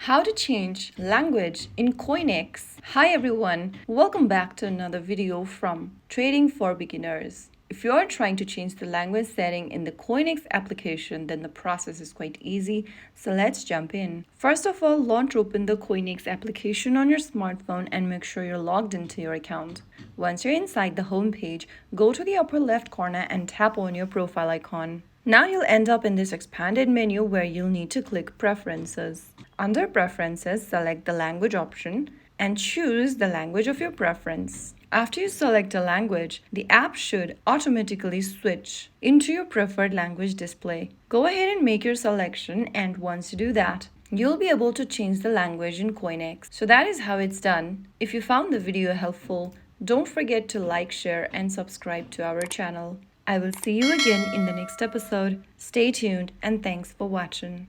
How to change language in CoinEx. Hi everyone, welcome back to another video from Trading for Beginners. If you are trying to change the language setting in the CoinEx application, then the process is quite easy. So let's jump in. First of all, launch open the CoinEx application on your smartphone and make sure you're logged into your account. Once you're inside the home page, go to the upper left corner and tap on your profile icon. Now you'll end up in this expanded menu where you'll need to click Preferences. Under Preferences, select the language option and choose the language of your preference. After you select a language, the app should automatically switch into your preferred language display. Go ahead and make your selection, and once you do that, you'll be able to change the language in CoinEx. So that is how it's done. If you found the video helpful, don't forget to like, share, and subscribe to our channel. I will see you again in the next episode. Stay tuned and thanks for watching.